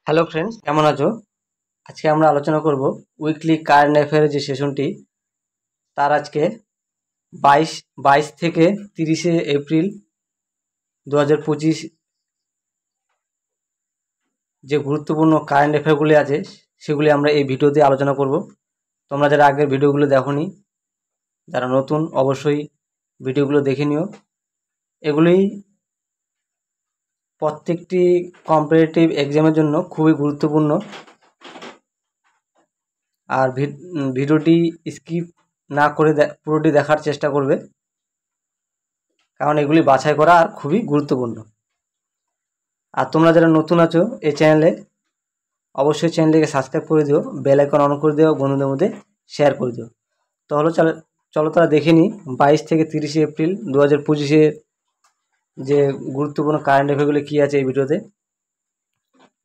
Hello friends, কেমন আছো? আজকে আমরা আলোচনা করব উইকলি কারেন্ট অ্যাফেয়ারের যে সেশনটি, তার আজকে বাইশ বাইশ থেকে 30শে এপ্রিল 2025 যে গুরুত্বপূর্ণ কারেন্ট অ্যাফেয়ারগুলি আছে সেগুলি আমরা এই ভিডিওতে আলোচনা করব। তোমরা যারা আগের ভিডিওগুলো দেখোনি, যারা নতুন, অবশ্যই ভিডিওগুলো দেখে নিও। এগুলি প্রত্যেকটি কম্পিটিটিভ এক্সামের জন্য খুবই গুরুত্বপূর্ণ। আর ভিডিওটি স্কিপ না করে পুরোটি দেখার চেষ্টা করবে, কারণ এগুলি বাছাই করা আর খুবই গুরুত্বপূর্ণ। আর তোমরা যারা নতুন আছো এই চ্যানেলে, অবশ্যই চ্যানেলটিকে সাবস্ক্রাইব করে দিও, বেল আইকন অন করে দিও, বন্ধুদের মধ্যে শেয়ার করে দিও। তাহলে চলো তারা দেখে নিই 22 থেকে 30শে এপ্রিল 2025 যে গুরুত্বপূর্ণ কারেন্ট অ্যাফেয়ারগুলি কী আছে এই ভিডিওতে।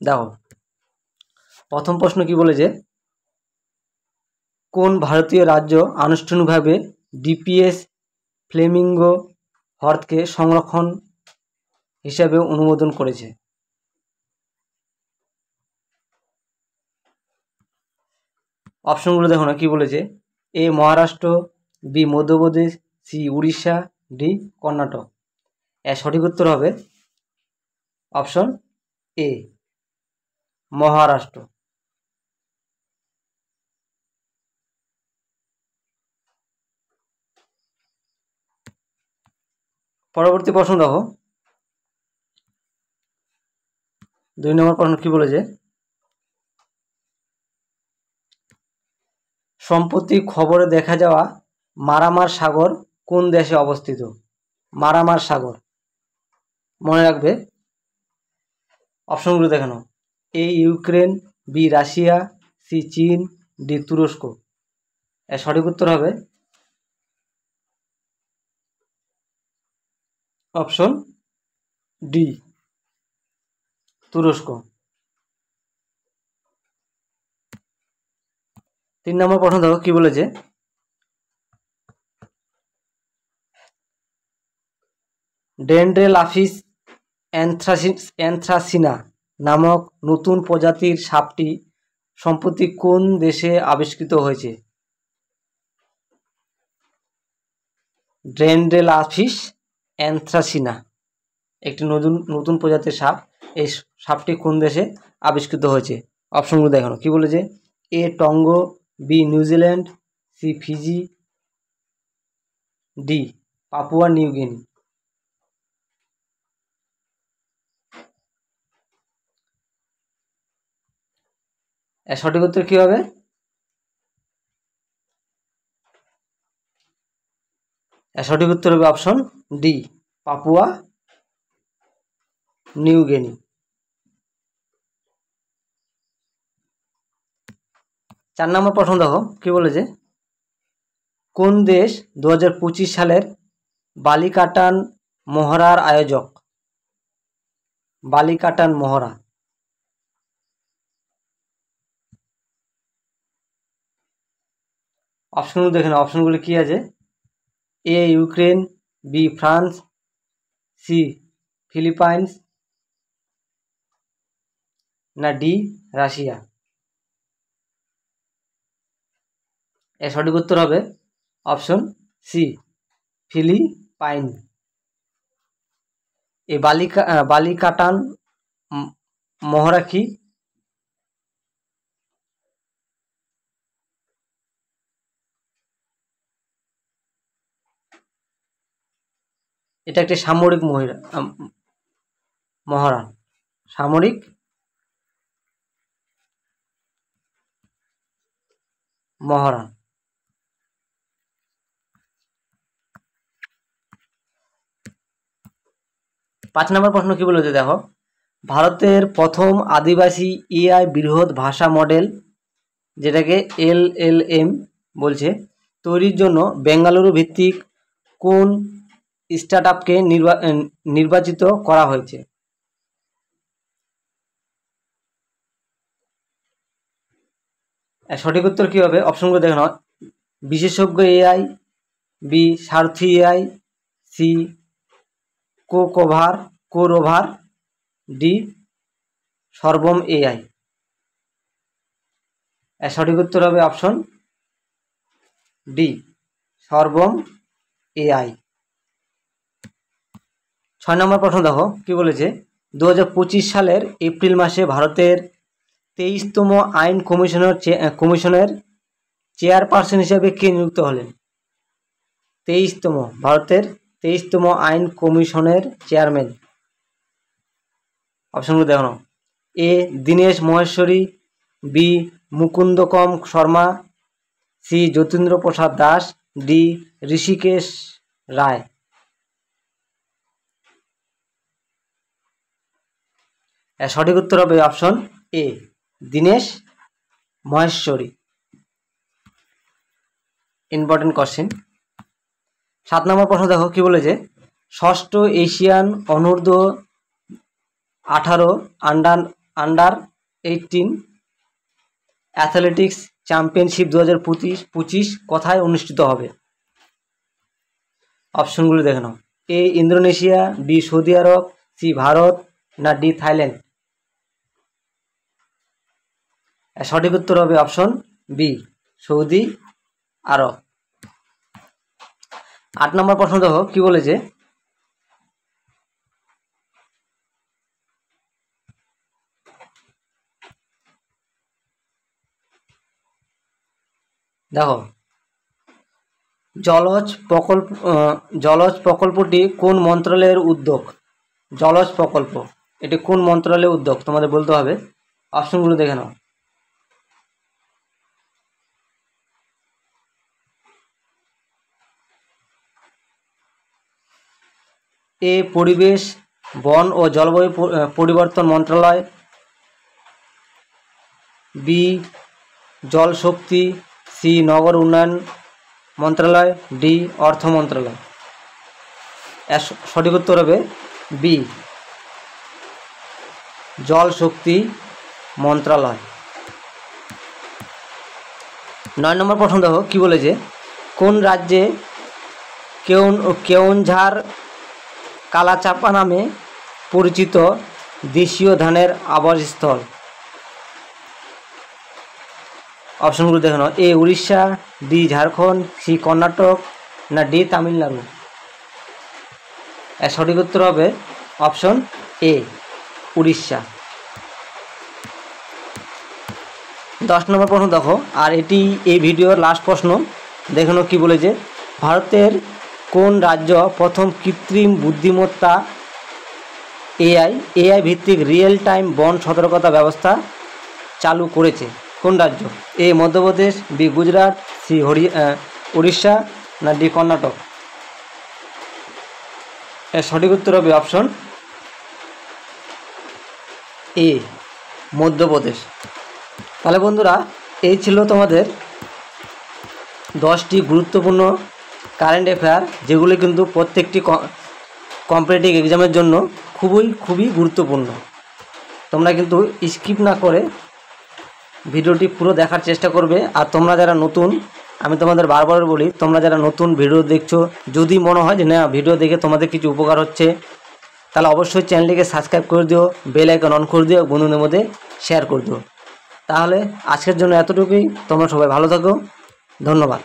দেখো, প্রথম প্রশ্ন কি বলেছে, কোন ভারতীয় রাজ্য আনুষ্ঠানিকভাবে ডিপিএস ফ্লেমিঙ্গো হ্রদকে সংরক্ষণ হিসাবে অনুমোদন করেছে? অপশনগুলো দেখো না কি বলেছে। A Maharashtra, B Madhya Pradesh, C Orissa, D Karnataka. এর সঠিক উত্তর হবে অপশন এ, মহারাষ্ট্র। পরবর্তী প্রশ্ন দেখো, 2 নম্বর প্রশ্ন কি বলেছে, সম্প্রতি খবরে দেখা যাওয়া মারামার সাগর কোন দেশে অবস্থিত? মারামার সাগর, মনে রাখবে। অপশনগুলো দেখানো, এ ইউক্রেন, বি রাশিয়া, সি চীন, ডি তুরস্ক। এর সঠিক উত্তর হবে অপশন ডি, তুরস্ক। 3 নম্বর প্রশ্ন দেখো কি বলেছে, ডেন্ড্রেলাফিস অ্যানথ্রাসিনা নামক নতুন প্রজাতির সাপটি সম্প্রতি কোন দেশে আবিষ্কৃত হয়েছে? ডেন্ড্রেলাফিস অ্যানথ্রাসিনা একটি নতুন প্রজাতির সাপ। এই সাপটি কোন দেশে আবিষ্কৃত হয়েছে? অপশনগুলো দেখানো কি বলেছে, A Tonga, B New Zealand, C Fiji, D Papua New Guinea. এর সঠিক উত্তর কী হবে? এর সঠিক উত্তর হবে option D, Papua New Guinea. 4 নম্বর প্রশ্ন দেখো কি বলেছে, কোন দেশ 2025 সালের বালিকাটান মহড়ার আয়োজক? বালিকাটান মহড়া। অপশনগুলো দেখে না, অপশনগুলো কি আছে, A Ukraine, B France, C Philippines, না ডি রাশিয়া। এর সঠিক উত্তর হবে অপশন সি, ফিলিপাইন। এই বালিকাটান মহড়া কি? এটা একটি সামরিক মহড়া, সামরিক মহড়া। 5 নম্বর প্রশ্ন কি বলেছে দেখো, ভারতের প্রথম আদিবাসী এআই বৃহৎ ভাষা মডেল, যেটাকে এলএলএম বলছে, তৈরির জন্য বেঙ্গালুরু ভিত্তিক কোন স্টার্টআপকে নির্বাচিত করা হয়েছে? সঠিক উত্তর কী হবে? অপশনগুলো দেখে নাও, বিশেষজ্ঞ এআই, বি সারথি এআই, সি কোরোভার, ডি সর্বম এআই। এর সঠিক উত্তর হবে অপশন ডি, সর্বম এআই। 6 নম্বর প্রশ্ন দেখো কি বলেছে, 2025 সালের এপ্রিল মাসে ভারতের 23তম আইন কমিশনের চেয়ারপারসন হিসেবে কে নিযুক্ত হলেন? ভারতের 23তম আইন কমিশনের চেয়ারম্যান। অপশনগুলো দেখো, এ দীনেশ মহেশ্বরী, বি মুকুন্দকম শর্মা, সি যতীন্দ্র প্রসাদ দাস, ডি ঋষিকেশ রায়। সঠিক উত্তর হবে option A, Dinesh Maheshwari. Important question. 7 নম্বর প্রশ্ন দেখো কি বলেছে, ষষ্ঠ এশিয়ান অনূর্ধ্ব 18 আন্ডার 18 অ্যাথলেটিক্স চ্যাম্পিয়নশিপ 2025 কোথায় অনুষ্ঠিত হবে? অপশনগুলো দেখে নাও, A Indonesia, B Saudi Arab, C Bharat, না ডি থাইল্যান্ড। সঠিক উত্তর হবে অপশন বি, সৌদি আরব। 8 নম্বর প্রশ্ন দেখো কি বলেছে, দেখো জলজ প্রকল্পটি কোন মন্ত্রণালয়ের উদ্যোগ? জলজ প্রকল্প এটি কোন মন্ত্রণালয়ের উদ্যোগ তোমাদের বলতে হবে। অপশনগুলো দেখে নাও, এ পরিবেশ বন ও জলবায়ু পরিবর্তন মন্ত্রণালয়, বি জল শক্তি, সি নগর উন্নয়ন মন্ত্রণালয়, ডি অর্থ মন্ত্রণালয়। এর সঠিক উত্তর হবে বি, জল শক্তি মন্ত্রণালয়। 9 নম্বর প্রশ্ন দেখো কি বলেছে, কোন রাজ্যে কেওনঝাড় কালাচাপা নামে পরিচিত দেশীয় ধানের আবাসস্থল? অপশনগুলো দেখে নাও, এ উড়িষ্যা, বি ঝাড়খণ্ড, সি কর্ণাটক, না ডি তামিলনাড়ু। এর সঠিক উত্তর হবে অপশন এ, উড়িষ্যা। 10 নম্বর প্রশ্ন দেখো, আর এটি এই ভিডিওর লাস্ট প্রশ্ন, দেখে নাও কি বলেছে, ভারতের কোন রাজ্য প্রথম কৃত্রিম বুদ্ধিমত্তা এআই ভিত্তিক রিয়েল টাইম বন সতর্কতা ব্যবস্থা চালু করেছে? কোন রাজ্য? এ মধ্যপ্রদেশ, বি গুজরাট, সি উড়িষ্যা, না ডি কর্ণাটক। এর সঠিক উত্তর হবে অপশন এ, মধ্যপ্রদেশ। তাহলে বন্ধুরা, এই ছিল তোমাদের 10টি গুরুত্বপূর্ণ কারেন্ট অ্যাফেয়ার, যেগুলি কিন্তু প্রত্যেকটি কম্পিটিটিভ এক্সামের জন্য খুবই গুরুত্বপূর্ণ। তোমরা কিন্তু স্কিপ না করে ভিডিওটি পুরো দেখার চেষ্টা করবে। আর তোমরা যারা নতুন, আমি তোমাদের বারবার বলি, তোমরা যারা নতুন ভিডিও দেখছো, যদি মনে হয় যে না ভিডিও দেখে তোমাদের কিছু উপকার হচ্ছে, তাহলে অবশ্যই চ্যানেলটিকে সাবস্ক্রাইব করে দিও, বেল আইকন অন করে দিও, বন্ধুদের মধ্যে শেয়ার করে দিও। তাহলে আজকের জন্য এতটুকুই। তোমরা সবাই ভালো থাকো, ধন্যবাদ।